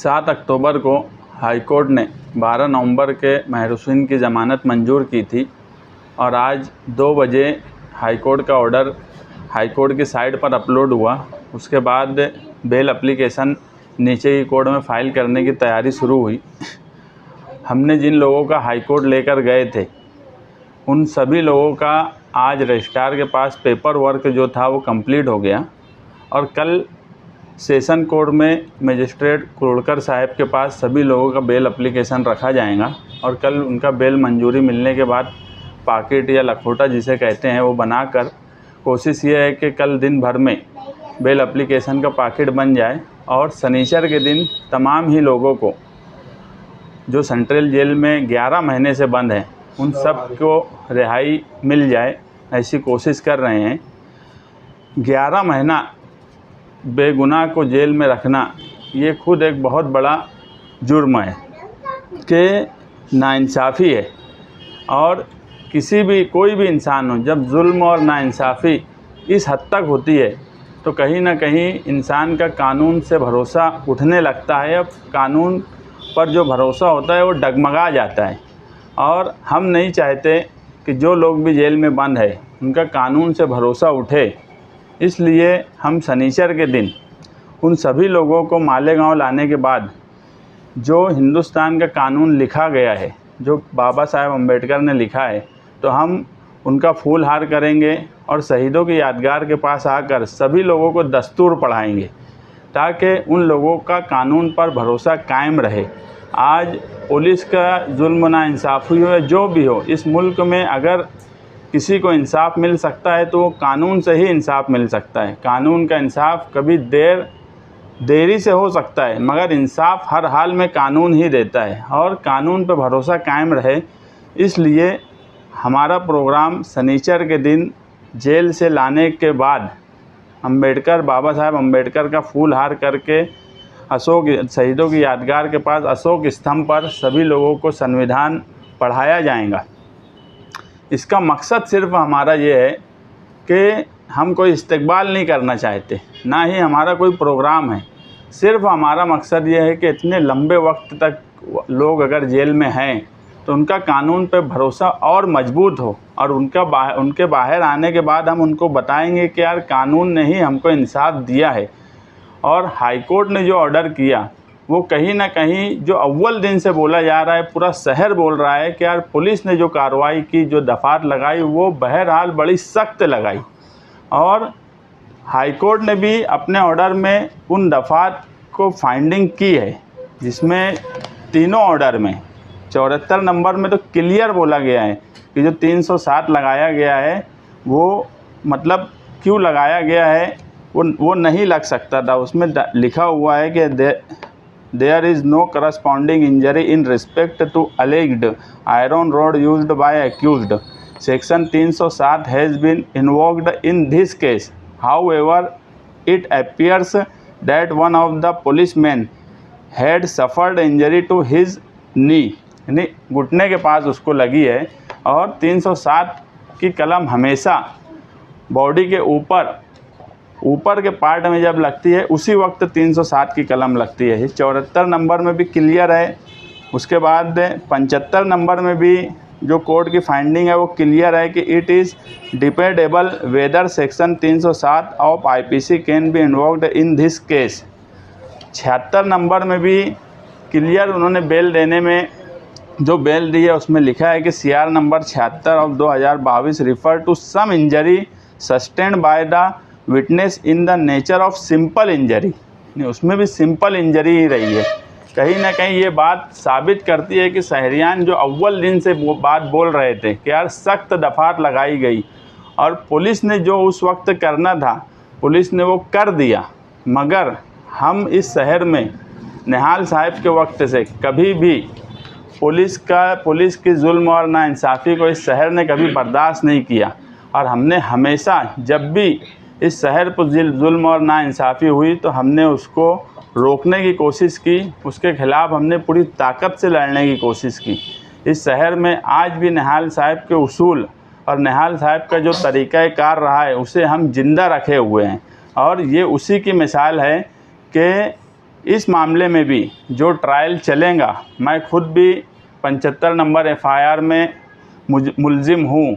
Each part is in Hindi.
7 अक्टूबर को हाईकोर्ट ने 12 नवंबर के महर हुसैन की ज़मानत मंजूर की थी और आज 2 बजे हाईकोर्ट का ऑर्डर हाईकोर्ट की साइट पर अपलोड हुआ। उसके बाद बेल एप्लीकेशन नीचे की कोर्ट में फ़ाइल करने की तैयारी शुरू हुई। हमने जिन लोगों का हाईकोर्ट लेकर गए थे उन सभी लोगों का आज रजिस्ट्रार के पास पेपर वर्क जो था वो कंप्लीट हो गया और कल सेशन कोर्ट में मजिस्ट्रेट कुरड़कर साहब के पास सभी लोगों का बेल एप्लीकेशन रखा जाएगा और कल उनका बेल मंजूरी मिलने के बाद पाकिट या लखोटा जिसे कहते हैं वो बनाकर कोशिश ये है कि कल दिन भर में बेल एप्लीकेशन का पाकिट बन जाए और शनिचर के दिन तमाम ही लोगों को जो सेंट्रल जेल में 11 महीने से बंद हैं उन सब को रिहाई मिल जाए, ऐसी कोशिश कर रहे हैं। 11 महीना बेगुनाह को जेल में रखना ये खुद एक बहुत बड़ा जुर्म है कि नाइंसाफ़ी है। और कोई भी इंसान हो, जब जुल्म और नाइंसाफ़ी इस हद तक होती है तो कहीं ना कहीं इंसान का कानून से भरोसा उठने लगता है। अब कानून पर जो भरोसा होता है वो डगमगा जाता है और हम नहीं चाहते कि जो लोग भी जेल में बंद है उनका कानून से भरोसा उठे। इसलिए हम शनिचर के दिन उन सभी लोगों को मालेगांव लाने के बाद जो हिंदुस्तान का कानून लिखा गया है, जो बाबा साहेब अम्बेडकर ने लिखा है, तो हम उनका फूल हार करेंगे और शहीदों की यादगार के पास आकर सभी लोगों को दस्तूर पढ़ाएंगे ताकि उन लोगों का कानून पर भरोसा कायम रहे। आज पुलिस का जुल्म नाइंसाफ़ी हो या जो भी हो, इस मुल्क में अगर किसी को इंसाफ मिल सकता है तो वो कानून से ही इंसाफ मिल सकता है। कानून का इंसाफ कभी देरी से हो सकता है मगर इंसाफ हर हाल में कानून ही देता है और कानून पर भरोसा कायम रहे। इसलिए हमारा प्रोग्राम शनिचर के दिन जेल से लाने के बाद बाबा साहेब अम्बेडकर का फूल हार करके शहीदों की यादगार के पास अशोक स्तंभ पर सभी लोगों को संविधान पढ़ाया जाएगा। इसका मकसद सिर्फ हमारा ये है कि हम कोई इस्तकबाल नहीं करना चाहते, ना ही हमारा कोई प्रोग्राम है। सिर्फ हमारा मकसद ये है कि इतने लंबे वक्त तक लोग अगर जेल में हैं तो उनका कानून पे भरोसा और मजबूत हो और उनके बाहर आने के बाद हम उनको बताएंगे कि यार कानून ने ही हमको इंसाफ दिया है। और हाईकोर्ट ने जो ऑर्डर किया वो कहीं ना कहीं जो अव्वल दिन से बोला जा रहा है, पूरा शहर बोल रहा है कि यार पुलिस ने जो कार्रवाई की, जो दफ़ात लगाई वो बहरहाल बड़ी सख्त लगाई। और हाईकोर्ट ने भी अपने ऑर्डर में उन दफ़ात को फाइंडिंग की है जिसमें तीनों ऑर्डर में 74 नंबर में तो क्लियर बोला गया है कि जो 307 लगाया गया है वो मतलब क्यों लगाया गया है वो नहीं लग सकता था। उसमें लिखा हुआ है कि there is no corresponding injury in respect to alleged iron rod used by accused. Section 307 has been invoked in this case. However it appears that one of the policeman had suffered injury to his knee, यानी घुटने के पास उसको लगी है। और 307 की कलम हमेशा बॉडी के ऊपर के पार्ट में जब लगती है उसी वक्त 307 की कलम लगती है। 74 नंबर में भी क्लियर है। उसके बाद 75 नंबर में भी जो कोर्ट की फाइंडिंग है वो क्लियर है कि it is dependable whether section 307 of IPC can be invoked in this case. 76 number में भी क्लियर उन्होंने बेल देने में जो बेल दी है उसमें लिखा है कि CR number 76 of 2022 refer to some injury sustained by the witness in the nature of simple injury. उसमें भी सिंपल इंजरी ही रही है। कहीं ना कहीं ये बात साबित करती है कि शहरियान जो अव्वल दिन से वो बात बोल रहे थे कि यार सख्त दफ़ात लगाई गई और पुलिस ने जो उस वक्त करना था पुलिस ने वो कर दिया। मगर हम इस शहर में निहाल साहब के वक्त से कभी भी पुलिस की जुल्म और नाइंसाफ़ी को इस शहर ने कभी बर्दाश्त नहीं किया। और हमने हमेशा जब भी इस शहर पर जुल्म और नाइंसाफ़ी हुई तो हमने उसको रोकने की कोशिश की, उसके ख़िलाफ़ हमने पूरी ताकत से लड़ने की कोशिश की। इस शहर में आज भी निहाल साहब के उसूल और निहाल साहब का जो तरीक़ाकार रहा है उसे हम ज़िंदा रखे हुए हैं। और ये उसी की मिसाल है कि इस मामले में भी जो ट्रायल चलेगा, मैं खुद भी 75 नंबर एफआईआर में मुलजिम हूँ।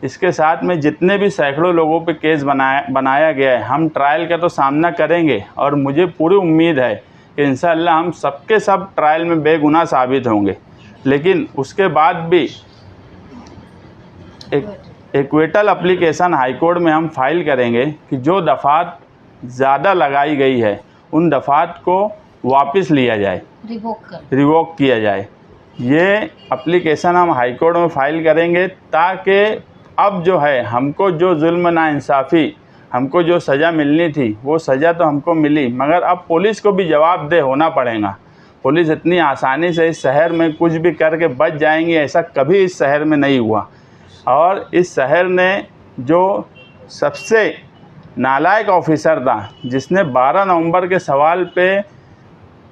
इसके साथ में जितने भी सैकड़ों लोगों पे केस बनाया गया है, हम ट्रायल का तो सामना करेंगे और मुझे पूरी उम्मीद है कि इंशाअल्लाह हम सबके सब ट्रायल में बेगुनाह साबित होंगे। लेकिन उसके बाद भी इक्विटल एप्लीकेशन हाई कोर्ट में हम फाइल करेंगे कि जो दफ़ात ज़्यादा लगाई गई है उन दफ़ात को वापस लिया जाए, रिवोक किया जाए। ये एप्लीकेशन हम हाई कोर्ट में फ़ाइल करेंगे ताकि अब जो है हमको जो जुल्म नाइंसाफ़ी, हमको जो सज़ा मिलनी थी वो सज़ा तो हमको मिली, मगर अब पुलिस को भी जवाबदेह होना पड़ेगा। पुलिस इतनी आसानी से इस शहर में कुछ भी करके बच जाएंगी, ऐसा कभी इस शहर में नहीं हुआ। और इस शहर ने जो सबसे नालायक ऑफिसर था, जिसने 12 नवंबर के सवाल पे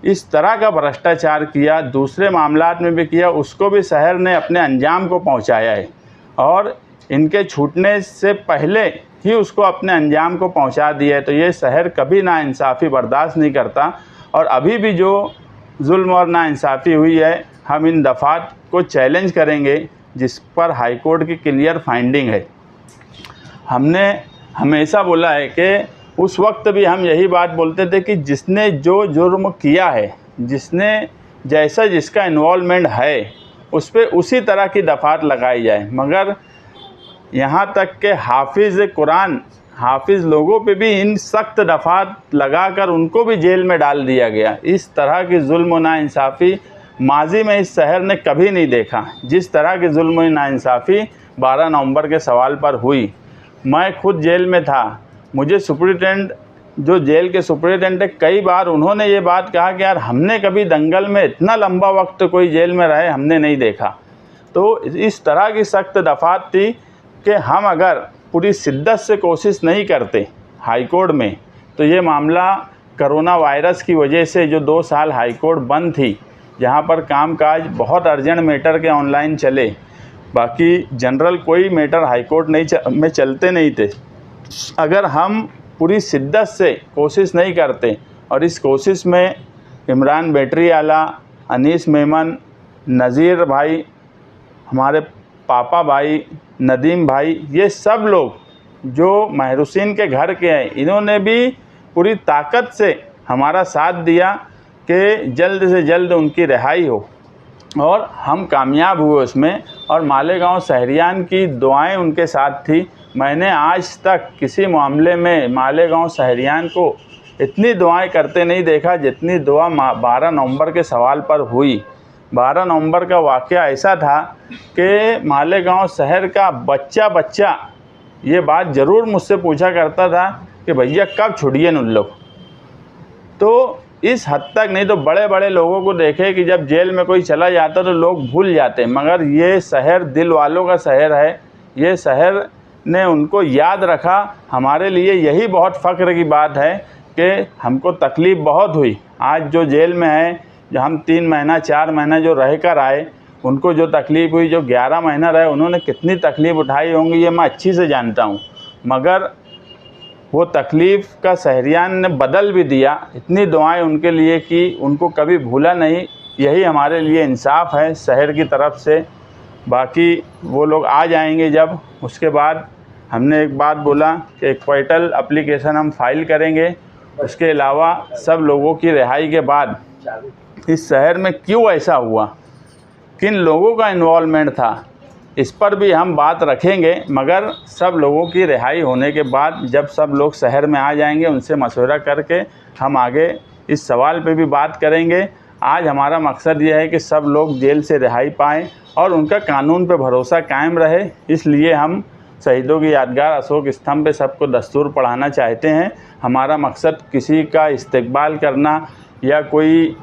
इस तरह का भ्रष्टाचार किया, दूसरे मामलात में भी किया, उसको भी शहर ने अपने अंजाम को पहुंचाया है और इनके छूटने से पहले ही उसको अपने अंजाम को पहुंचा दिया है। तो ये शहर कभी नाइंसाफ़ी बर्दाश्त नहीं करता और अभी भी जो जुल्म और नाइंसाफ़ी हुई है, हम इन दफ़ात को चैलेंज करेंगे जिस पर हाई कोर्ट की क्लियर फाइंडिंग है। हमने हमेशा बोला है कि उस वक्त भी हम यही बात बोलते थे कि जिसने जो जुर्म किया है, जिसने जैसा जिसका इन्वॉल्वमेंट है, उस पर उसी तरह की दफ़ात लगाई जाए। मगर यहाँ तक के हाफिज़ कुरान, हाफिज़ लोगों पे भी इन सख्त दफ़ात लगाकर उनको भी जेल में डाल दिया गया। इस तरह की जुल्म और नाइंसाफ़ी माजी में इस शहर ने कभी नहीं देखा। जिस तरह की जुल्म और नाइंसाफ़ी 12 नवंबर के सवाल पर हुई, मैं खुद जेल में था। मुझे सुपरिटेंडेंट, जो जेल के सुपरिटेंडेंट है, कई बार उन्होंने ये बात कहा कि यार हमने कभी दंगल में इतना लंबा वक्त कोई जेल में रहे हमने नहीं देखा। तो इस तरह की सख्त दफ़ात थी कि हम अगर पूरी शिद्दत से कोशिश नहीं करते हाई कोर्ट में, तो ये मामला कोरोना वायरस की वजह से जो 2 साल हाई कोर्ट बंद थी, जहाँ पर कामकाज बहुत अर्जेंट मैटर के ऑनलाइन चले, बाकी जनरल कोई मैटर हाई कोर्ट में चलते नहीं थे। अगर हम पूरी शिद्दत से कोशिश नहीं करते, और इस कोशिश में इमरान बैटरी आला, अनीस मेमन, नज़ीर भाई, हमारे पापा भाई, नदीम भाई, ये सब लोग जो महरूसिन के घर के हैं, इन्होंने भी पूरी ताकत से हमारा साथ दिया कि जल्द से जल्द उनकी रिहाई हो, और हम कामयाब हुए उसमें। और मालेगांव शहरियान की दुआएं उनके साथ थी। मैंने आज तक किसी मामले में मालेगांव शहरियान को इतनी दुआएं करते नहीं देखा जितनी दुआ 12 नवंबर के सवाल पर हुई। 12 नवंबर का वाक़या ऐसा था कि मालेगांव शहर का बच्चा ये बात ज़रूर मुझसे पूछा करता था कि भैया कब छुड़िए उन लोग। तो इस हद तक नहीं तो बड़े बड़े लोगों को देखे कि जब जेल में कोई चला जाता तो लोग भूल जाते, मगर ये शहर दिल वालों का शहर है। ये शहर ने उनको याद रखा। हमारे लिए यही बहुत फ़ख्र की बात है कि हमको तकलीफ़ बहुत हुई। आज जो जेल में है, जो हम 3 महीना 4 महीना जो रह कर आए, उनको जो तकलीफ़ हुई, जो 11 महीना रहे, उन्होंने कितनी तकलीफ़ उठाई होंगी ये मैं अच्छी से जानता हूँ। मगर वो तकलीफ़ का शहरियान ने बदल भी दिया। इतनी दुआएं उनके लिए कि उनको कभी भूला नहीं। यही हमारे लिए इंसाफ है शहर की तरफ से। बाकी वो लोग आ जाएंगे जब, उसके बाद हमने एक बात बोला कि एक पोर्टल एप्लीकेशन हम फाइल करेंगे। उसके अलावा सब लोगों की रिहाई के बाद इस शहर में क्यों ऐसा हुआ, किन लोगों का इन्वॉल्वमेंट था, इस पर भी हम बात रखेंगे। मगर सब लोगों की रिहाई होने के बाद जब सब लोग शहर में आ जाएंगे, उनसे मशवरा करके हम आगे इस सवाल पे भी बात करेंगे। आज हमारा मकसद ये है कि सब लोग जेल से रिहाई पाएँ और उनका कानून पे भरोसा कायम रहे। इसलिए हम शहीदों की यादगार अशोक स्तंभ पे सबको दस्तूर पढ़ाना चाहते हैं। हमारा मकसद किसी का इस्तकबाल करना या कोई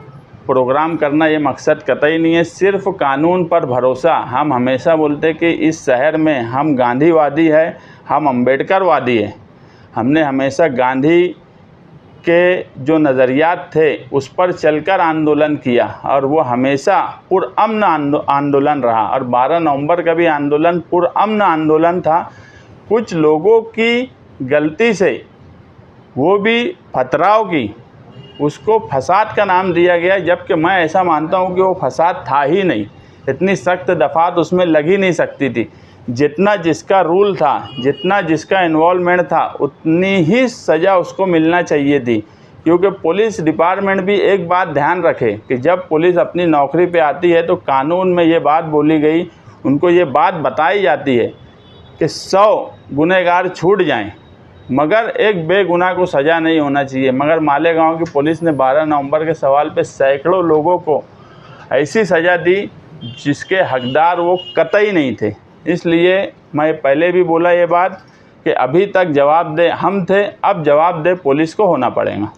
प्रोग्राम करना ये मकसद कतई नहीं है, सिर्फ़ कानून पर भरोसा। हम हमेशा बोलते कि इस शहर में हम गांधीवादी है, हम अम्बेडकरवादी है। हमने हमेशा गांधी के जो नज़रियात थे उस पर चलकर आंदोलन किया और वो हमेशा पुरअमन आंदोलन रहा। और 12 नवंबर का भी आंदोलन पुरअमन आंदोलन था। कुछ लोगों की गलती से, वो भी पथराव की, उसको फसाद का नाम दिया गया, जबकि मैं ऐसा मानता हूँ कि वो फसाद था ही नहीं। इतनी सख्त दफ़ात उसमें लग ही नहीं सकती थी। जितना जिसका रूल था, जितना जिसका इन्वॉल्वमेंट था, उतनी ही सज़ा उसको मिलना चाहिए थी। क्योंकि पुलिस डिपार्टमेंट भी एक बात ध्यान रखे कि जब पुलिस अपनी नौकरी पे आती है तो कानून में ये बात बोली गई, उनको ये बात बताई जाती है कि 100 गुनहगार छूट जाएं, मगर एक बेगुनाह को सज़ा नहीं होना चाहिए। मगर मालेगांव की पुलिस ने 12 नवंबर के सवाल पे सैकड़ों लोगों को ऐसी सज़ा दी जिसके हकदार वो कतई नहीं थे। इसलिए मैं पहले भी बोला ये बात कि अभी तक जवाबदेह हम थे, अब जवाबदेह पुलिस को होना पड़ेगा।